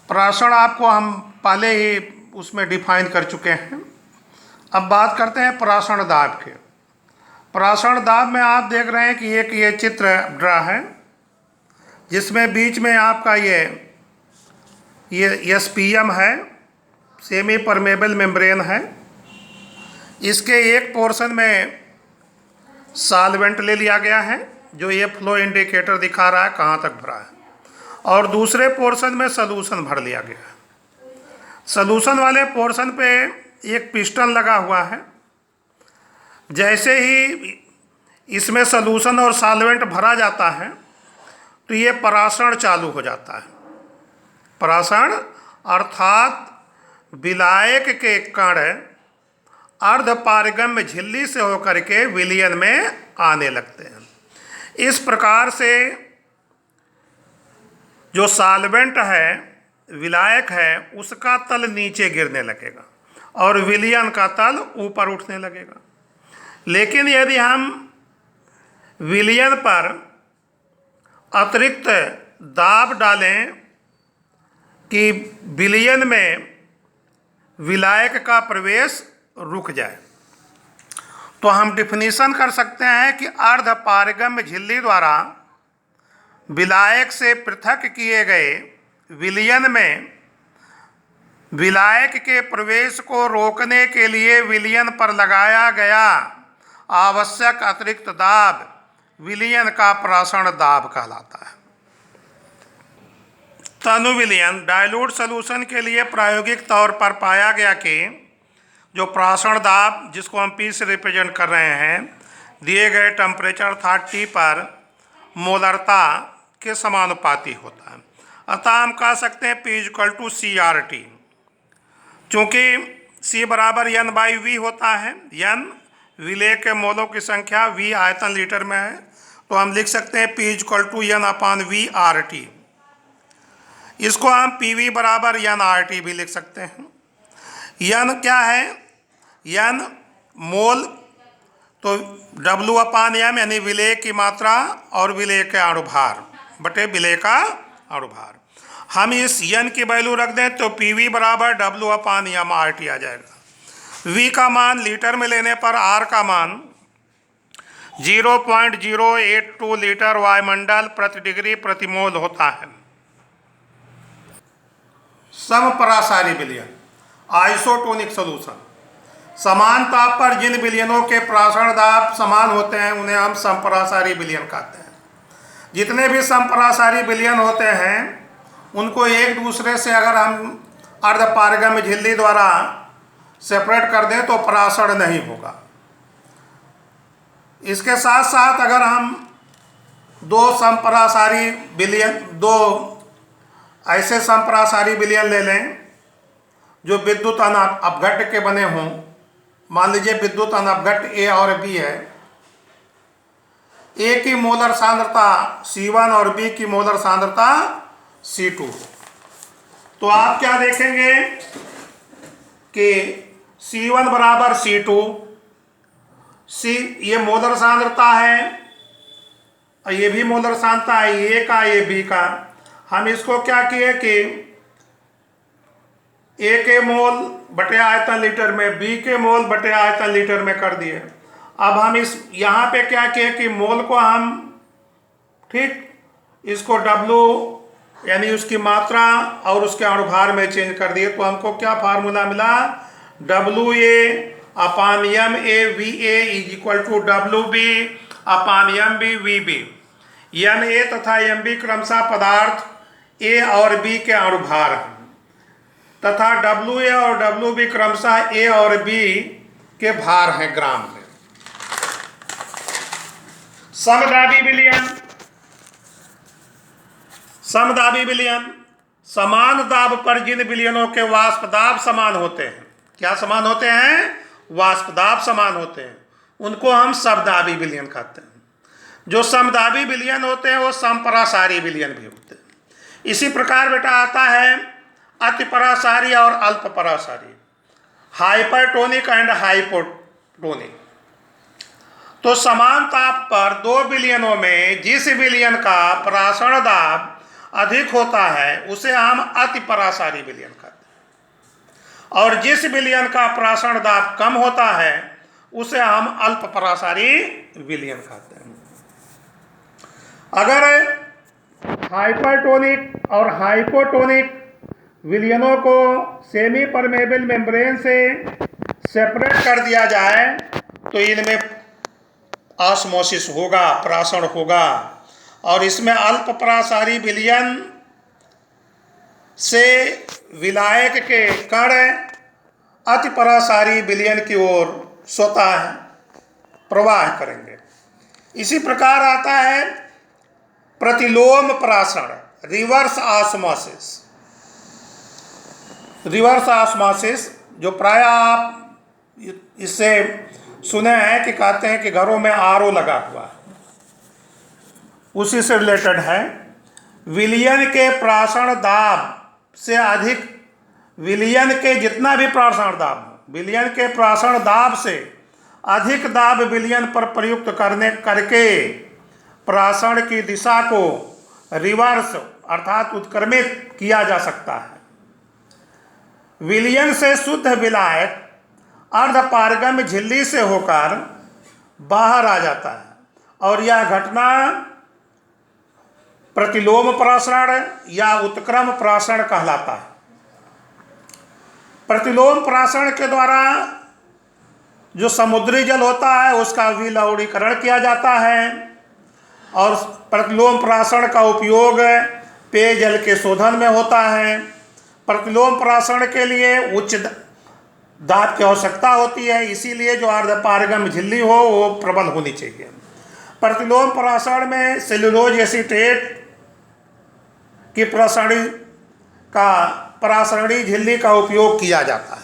प्राषण आपको हम पहले ही उसमें डिफाइन कर चुके हैं। अब बात करते हैं प्राषण दाब के। प्राषण दाब में आप देख रहे हैं कि एक ये चित्र ड्रा है, जिसमें बीच में आपका ये एसपीएम है, सेमी परमेबल मेम्ब्रेन है। इसके एक पोर्शन में सॉल्वेंट ले लिया गया है, जो ये फ्लो इंडिकेटर दिखा रहा है कहाँ तक भरा है, और दूसरे पोर्शन में सॉल्यूशन भर लिया गया है। सॉल्यूशन वाले पोर्शन पे एक पिस्टन लगा हुआ है। जैसे ही इसमें सॉल्यूशन और सॉल्वेंट भरा जाता है तो ये परासरण चालू हो जाता है। परासरण अर्थात विलायक के कण अर्धपारगम्य झिल्ली से होकर के विलयन में आने लगते हैं। इस प्रकार से जो सॉल्वेंट है, विलायक है, उसका तल नीचे गिरने लगेगा और विलयन का तल ऊपर उठने लगेगा। लेकिन यदि हम विलयन पर अतिरिक्त दाब डालें कि विलयन में विलायक का प्रवेश रुक जाए, तो हम डिफिनीशन कर सकते हैं कि अर्धपारगम्य झिल्ली द्वारा विलायक से पृथक किए गए विलयन में विलायक के प्रवेश को रोकने के लिए विलयन पर लगाया गया आवश्यक अतिरिक्त दाब विलयन का प्राषण दाब कहलाता है। तनु विलयन डाइल्यूट सॉल्यूशन के लिए प्रायोगिक तौर पर पाया गया कि जो प्राषण दाब, जिसको हम P से रिप्रेजेंट कर रहे हैं, दिए गए टेम्परेचर 30 पर मोलरता के समानुपाती होता है। अतः हम कह सकते हैं P = CRT। चूँकि C बराबर N/V होता है, N विलेय के मोलों की संख्या, V आयतन लीटर में है, तो हम लिख सकते हैं P = N/V/RT। इसको हम PV बराबर NRT भी लिख सकते हैं। N क्या है? N मोल, तो W/M यानी विलेय की मात्रा और विलेय के अणुभार बटे विलेय का अणुभार। हम इस N की वैल्यू रख दें तो PV बराबर W/M/RT आ जाएगा। V का मान लीटर में लेने पर R का मान 0.082 लीटर वायुमंडल प्रति डिग्री प्रति मोल होता है। समपरासारी विलयन, आइसोटोनिक सॉल्यूशन। समान ताप पर जिन विलयनों के प्राषण दाब समान होते हैं उन्हें हम समपरासारी विलयन कहते हैं। जितने भी समपरासारी विलयन होते हैं उनको एक दूसरे से अगर हम अर्धपारगम्य झिल्ली द्वारा सेपरेट कर दें तो परासरण नहीं होगा। इसके साथ साथ अगर हम दो ऐसे समपरासारी विलयन ले लें जो विद्युत अपघट्य के बने हों, मान लीजिए विद्युत अपघट्य A और B है, A की मोलर सांद्रता C1 और B की मोलर सांद्रता C2, तो आप क्या देखेंगे कि C1 बराबर C2, ये मोलर सांद्रता है और ये भी मोलर सांद्रता है, A का ये B का। हम इसको क्या किए कि A के मोल बटे आयतन लीटर में, B के मोल बटे आयतन लीटर में कर दिए। अब हम इस यहाँ पे क्या किए कि मोल को हम इसको W यानी उसकी मात्रा और उसके अणुभार में चेंज कर दिए, तो हमको क्या फार्मूला मिला? WA/MA WB/MB NA तथा MB क्रमशः पदार्थ A और B के अणुभार हैं तथा WA और WB क्रमशः A और B के भार हैं ग्राम में। समदाबी विलयन। समदाबी विलयन, समान दाब पर जिन विलयनों के वाष्प दाब समान होते हैं, क्या समान होते हैं? वाष्प दाब समान होते हैं, उनको हम समदाबी विलयन कहते हैं। जो समदाबी विलयन होते हैं वो समपरासारी विलयन भी होते हैं। इसी प्रकार बेटा आता है अतिपरासारी और अल्पपरासारी, हाइपरटोनिक एंड हाइपोटोनिक। तो समान ताप पर दो विलयनों में जिस विलयन का प्राषण दाब अधिक होता है उसे हम अति परासारी विलयन कहते हैं, और जिस विलयन का प्राशन दाब कम होता है उसे हम अल्प परासारी विलयन कहते हैं। अगर हाइपरटोनिक और हाइपोटोनिक विलयनों को सेमी परमेबल मेम्ब्रेन से सेपरेट कर दिया जाए तो इनमें ऑस्मोसिस होगा, प्राशन होगा, और इसमें अल्प परासारी विलयन से विलायक के कण अति परासारी विलयन की ओर स्वतः प्रवाह करेंगे। इसी प्रकार आता है प्रतिलोम प्राशन, रिवर्स ऑस्मोसिस। रिवर्स ऑस्मोसिस जो प्राय आप इससे सुने हैं कि कहते हैं कि घरों में आरओ लगा हुआ है, उसी से रिलेटेड है। विलयन के प्राशन दाब से अधिक, विलयन के जितना भी प्राशन दाब हो, विलयन के प्राशन दाब से अधिक दाब विलयन पर प्रयुक्त करके प्राशन की दिशा को रिवर्स अर्थात उत्क्रमित किया जा सकता है। विलयन से शुद्ध विलायक अर्धपारगम्य झिल्ली से होकर बाहर आ जाता है और यह घटना प्रतिलोम प्राशन या उत्क्रम प्राशन कहलाता है। प्रतिलोम प्राशन के द्वारा जो समुद्री जल होता है उसका विलवणीकरण किया जाता है, और प्रतिलोम प्राशन का उपयोग पेयजल के शोधन में होता है। प्रतिलोम प्राशन के लिए उच्च दाब की आवश्यकता होती है, इसीलिए जो अर्धपारगम्य झिल्ली हो वो प्रबल होनी चाहिए। प्रतिलोम प्राशन में सेल्यूलोज एसीटेट की परासरणी झिल्ली का उपयोग किया जाता है।